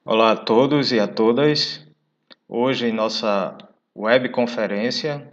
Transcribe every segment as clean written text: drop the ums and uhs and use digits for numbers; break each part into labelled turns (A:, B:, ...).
A: Olá a todos e a todas. Hoje, em nossa webconferência,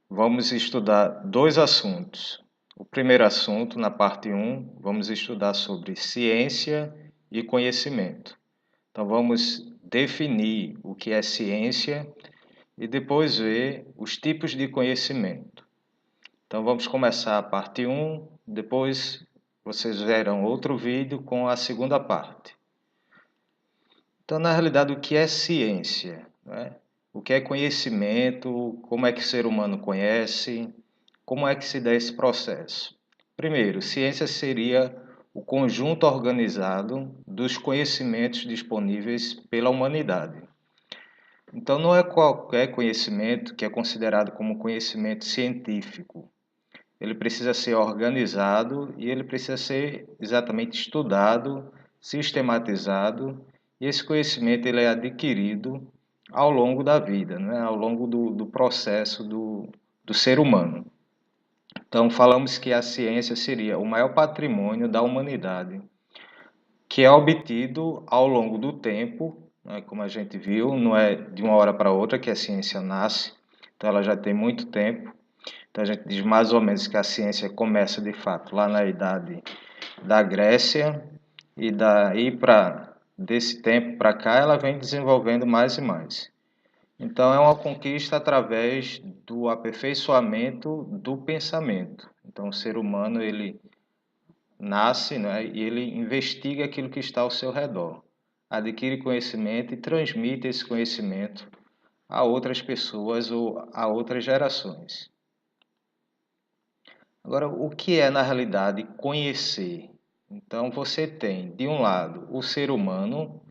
A: vamos estudar dois assuntos. O primeiro assunto, na parte um, vamos estudar sobre ciência e conhecimento. Então, vamos definir o que é ciência e depois ver os tipos de conhecimento. Então, vamos começar a parte um, depois vocês verão outro vídeo com a segunda parte. Então, na realidade, o que é ciência, né? O que é conhecimento? Como é que o ser humano conhece? Como é que se dá esse processo? Primeiro, ciência seria o conjunto organizado dos conhecimentos disponíveis pela humanidade. Então, não é qualquer conhecimento que é considerado como conhecimento científico. Ele precisa ser organizado e ele precisa ser exatamente estudado, sistematizado, e esse conhecimento ele é adquirido ao longo da vida, né? Ao longo do processo do ser humano. Então, falamos que a ciência seria o maior patrimônio da humanidade, que é obtido ao longo do tempo, né? Como a gente viu, não é de uma hora para outra que a ciência nasce, então ela já tem muito tempo. Então a gente diz mais ou menos que a ciência começa de fato lá na idade da Grécia e daí para desse tempo para cá ela vem desenvolvendo mais e mais. Então é uma conquista através do aperfeiçoamento do pensamento. Então o ser humano ele nasce, né, e ele investiga aquilo que está ao seu redor, adquire conhecimento e transmite esse conhecimento a outras pessoas ou a outras gerações. Agora, o que é na realidade conhecer? Então, você tem, de um lado, o ser humano,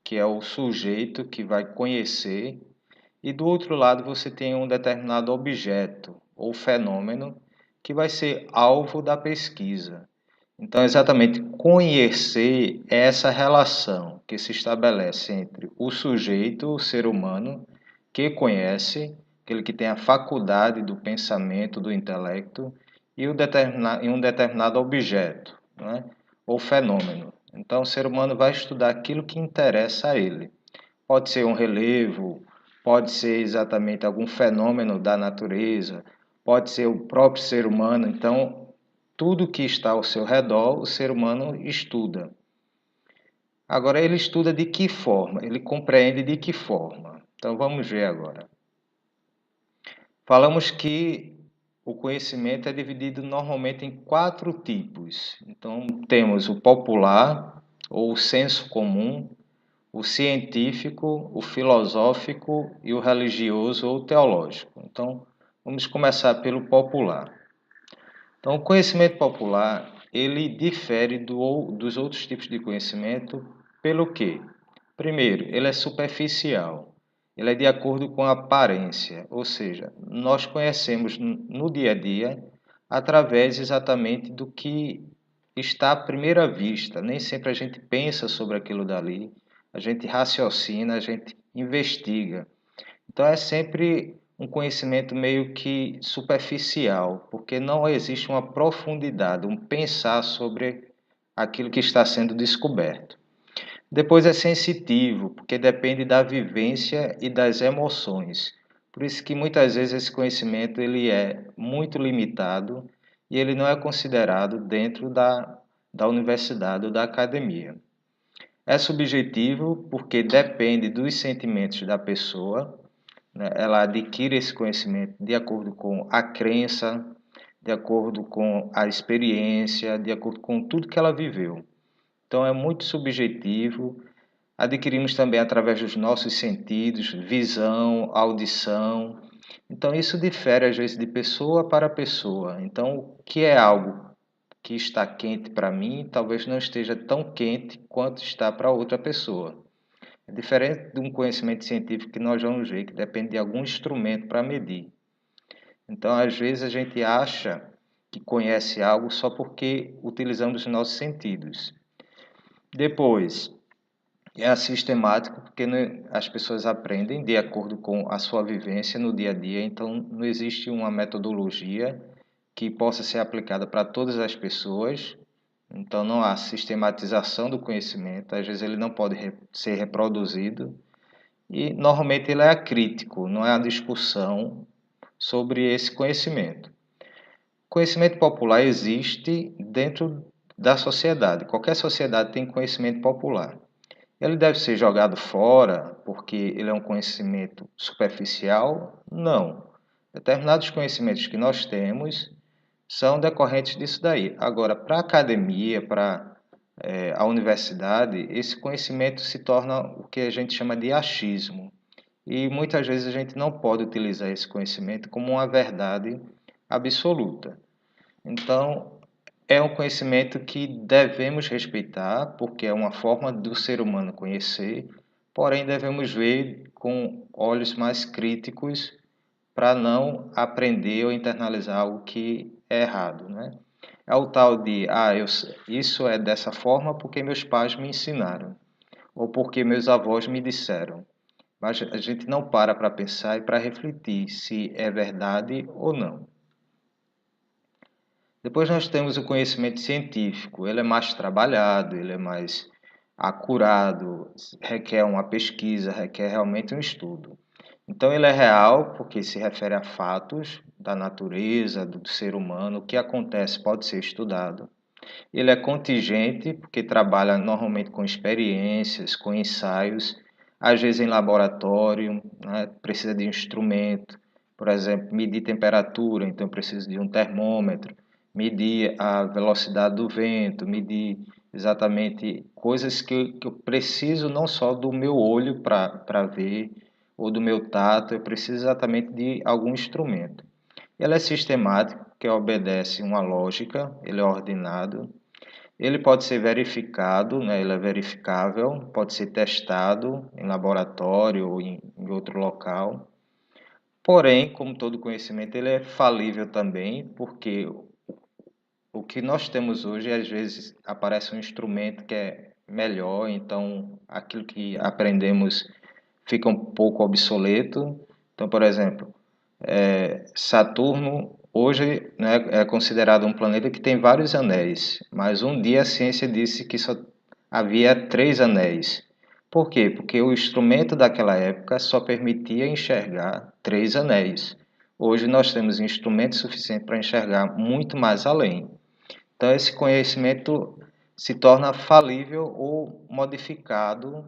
A: que é o sujeito que vai conhecer, e do outro lado, você tem um determinado objeto ou fenômeno que vai ser alvo da pesquisa. Então, exatamente, conhecer é essa relação que se estabelece entre o sujeito, o ser humano, que conhece, aquele que tem a faculdade do pensamento, do intelecto, e um determinado objeto, né? Ou fenômeno. Então, o ser humano vai estudar aquilo que interessa a ele. Pode ser um relevo, pode ser exatamente algum fenômeno da natureza, pode ser o próprio ser humano. Então, tudo que está ao seu redor, o ser humano estuda. Agora, ele estuda de que forma? Ele compreende de que forma? Então, vamos ver agora. Falamos que o conhecimento é dividido normalmente em quatro tipos. Então, temos o popular, ou o senso comum, o científico, o filosófico e o religioso ou teológico. Então, vamos começar pelo popular. Então, o conhecimento popular, ele difere dos outros tipos de conhecimento pelo quê? Primeiro, ele é superficial. Ele é de acordo com a aparência, ou seja, nós conhecemos no dia a dia através exatamente do que está à primeira vista. Nem sempre a gente pensa sobre aquilo dali, a gente raciocina, a gente investiga. Então é sempre um conhecimento meio que superficial, porque não existe uma profundidade, um pensar sobre aquilo que está sendo descoberto. Depois é sensitivo, porque depende da vivência e das emoções. Por isso que muitas vezes esse conhecimento ele é muito limitado e ele não é considerado dentro da universidade ou da academia. É subjetivo porque depende dos sentimentos da pessoa, né? Ela adquire esse conhecimento de acordo com a crença, de acordo com a experiência, de acordo com tudo que ela viveu. Então é muito subjetivo. Adquirimos também através dos nossos sentidos, visão, audição. Então isso difere às vezes de pessoa para pessoa. Então o que é algo que está quente para mim, talvez não esteja tão quente quanto está para outra pessoa. É diferente de um conhecimento científico que nós vamos ver, que depende de algum instrumento para medir. Então, às vezes, a gente acha que conhece algo só porque utilizamos os nossos sentidos. Depois, é sistemático porque as pessoas aprendem de acordo com a sua vivência no dia a dia, então não existe uma metodologia que possa ser aplicada para todas as pessoas, Então não há sistematização do conhecimento, às vezes ele não pode ser reproduzido e normalmente ele é acrítico, não é a discussão sobre esse conhecimento. O conhecimento popular existe dentro da sociedade. Qualquer sociedade tem conhecimento popular. Ele deve ser jogado fora porque ele é um conhecimento superficial? Não. Determinados conhecimentos que nós temos são decorrentes disso daí. Agora, para a academia, para a universidade, esse conhecimento se torna o que a gente chama de achismo. E muitas vezes a gente não pode utilizar esse conhecimento como uma verdade absoluta. Então, é um conhecimento que devemos respeitar, porque é uma forma do ser humano conhecer, porém devemos ver com olhos mais críticos para não aprender ou internalizar algo que é errado, né? É o tal de, isso é dessa forma porque meus pais me ensinaram, ou porque meus avós me disseram. Mas a gente não para pensar e para refletir se é verdade ou não. Depois nós temos o conhecimento científico. Ele é mais trabalhado, ele é mais acurado, requer uma pesquisa, requer realmente um estudo. Então ele é real porque se refere a fatos da natureza, do ser humano, o que acontece pode ser estudado. Ele é contingente porque trabalha normalmente com experiências, com ensaios, às vezes em laboratório, né? Precisa de instrumento, por exemplo, medir temperatura, então precisa de um termômetro, medir a velocidade do vento, medir exatamente coisas que eu preciso não só do meu olho para ver, ou do meu tato, eu preciso exatamente de algum instrumento. Ele é sistemático, que obedece uma lógica, ele é ordenado, ele pode ser verificado, né? Ele é verificável, pode ser testado em laboratório ou em outro local. Porém, como todo conhecimento, ele é falível também, porque o que nós temos hoje, às vezes, aparece um instrumento que é melhor, então aquilo que aprendemos fica um pouco obsoleto. Então, por exemplo, Saturno hoje, né, é considerado um planeta que tem vários anéis, mas um dia a ciência disse que só havia 3 anéis. Por quê? Porque o instrumento daquela época só permitia enxergar 3 anéis. Hoje nós temos instrumento suficiente para enxergar muito mais além. Então esse conhecimento se torna falível ou modificável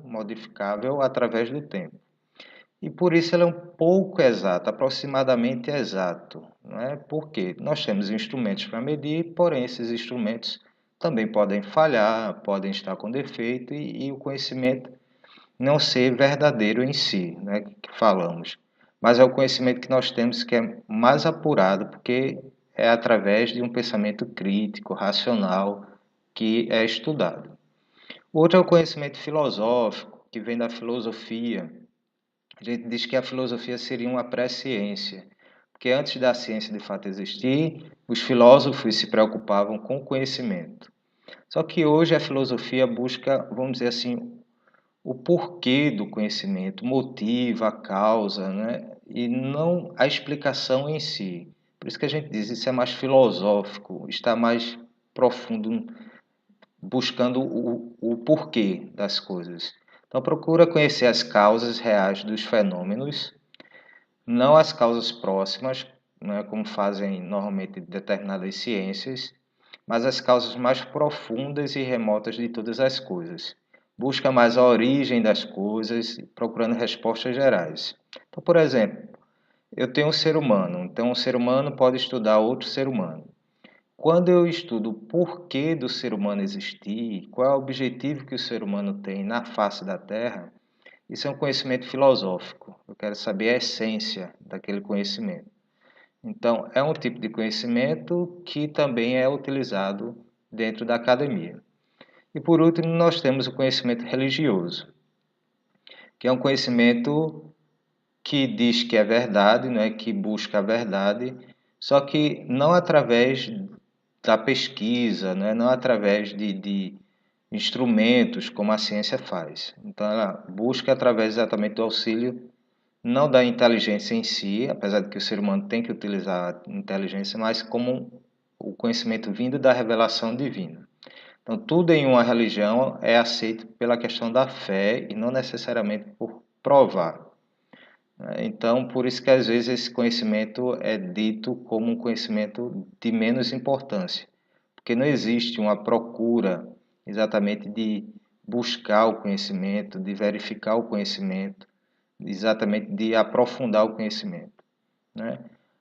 A: através do tempo. E por isso ele é um pouco exato, aproximadamente exato, não é? Porque nós temos instrumentos para medir, porém esses instrumentos também podem falhar, podem estar com defeito e o conhecimento não ser verdadeiro em si, né, que falamos. Mas é o conhecimento que nós temos que é mais apurado, porque é através de um pensamento crítico, racional, que é estudado. O outro é o conhecimento filosófico, que vem da filosofia. A gente diz que a filosofia seria uma pré-ciência, porque antes da ciência de fato existir, os filósofos se preocupavam com o conhecimento. Só que hoje a filosofia busca, vamos dizer assim, o porquê do conhecimento, o motivo, a causa, né? E não a explicação em si. Por isso que a gente diz, isso é mais filosófico, está mais profundo, buscando o porquê das coisas. Então procura conhecer as causas reais dos fenômenos, não as causas próximas, né, como fazem normalmente determinadas ciências, mas as causas mais profundas e remotas de todas as coisas. Busca mais a origem das coisas, procurando respostas gerais. Então, por exemplo, eu tenho um ser humano, então um ser humano pode estudar outro ser humano. Quando eu estudo o porquê do ser humano existir, qual é o objetivo que o ser humano tem na face da Terra, isso é um conhecimento filosófico. Eu quero saber a essência daquele conhecimento. Então, é um tipo de conhecimento que também é utilizado dentro da academia. E por último, nós temos o conhecimento religioso, que é um conhecimento que diz que é verdade, não é que busca a verdade, só que não através da pesquisa, né? Não através de instrumentos como a ciência faz. Então, ela busca através exatamente do auxílio não da inteligência em si, apesar de que o ser humano tem que utilizar a inteligência, mas como o conhecimento vindo da revelação divina. Então, tudo em uma religião é aceito pela questão da fé e não necessariamente por provar. Então, por isso que às vezes esse conhecimento é dito como um conhecimento de menos importância, porque não existe uma procura exatamente de buscar o conhecimento, de verificar o conhecimento, exatamente de aprofundar o conhecimento, né?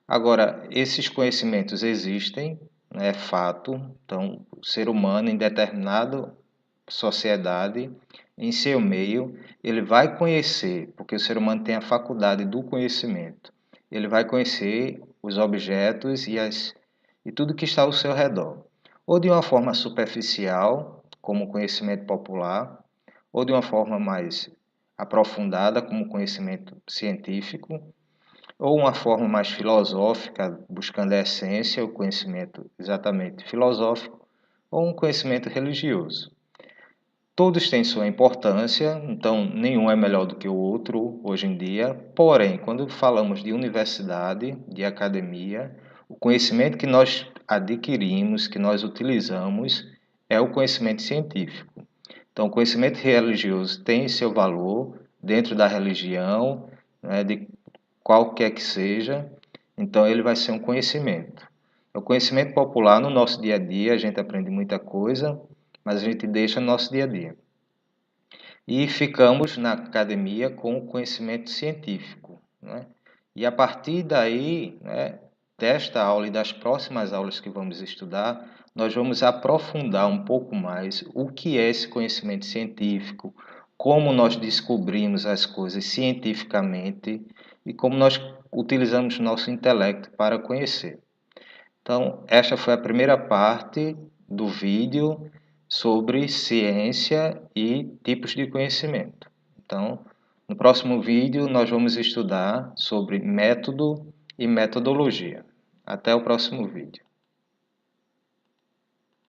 A: Agora, esses conhecimentos existem, né, é fato. Então, o ser humano em determinada sociedade, em seu meio, ele vai conhecer, porque o ser humano tem a faculdade do conhecimento. Ele vai conhecer os objetos e tudo que está ao seu redor, ou de uma forma superficial, como conhecimento popular, ou de uma forma mais aprofundada, como conhecimento científico, ou uma forma mais filosófica, buscando a essência, o conhecimento exatamente filosófico, ou um conhecimento religioso. Todos têm sua importância, então nenhum é melhor do que o outro hoje em dia. Porém, quando falamos de universidade, de academia, o conhecimento que nós adquirimos, que nós utilizamos, é o conhecimento científico. Então, o conhecimento religioso tem seu valor dentro da religião, né, de qualquer que seja, então ele vai ser um conhecimento. O conhecimento popular no nosso dia a dia, a gente aprende muita coisa, mas a gente deixa no nosso dia a dia. E ficamos na academia com o conhecimento científico, né? E a partir daí, né, desta aula e das próximas aulas que vamos estudar, nós vamos aprofundar um pouco mais o que é esse conhecimento científico, como nós descobrimos as coisas cientificamente e como nós utilizamos nosso intelecto para conhecer. Então, esta foi a primeira parte do vídeo sobre ciência e tipos de conhecimento. Então, no próximo vídeo, nós vamos estudar sobre método e metodologia. Até o próximo vídeo.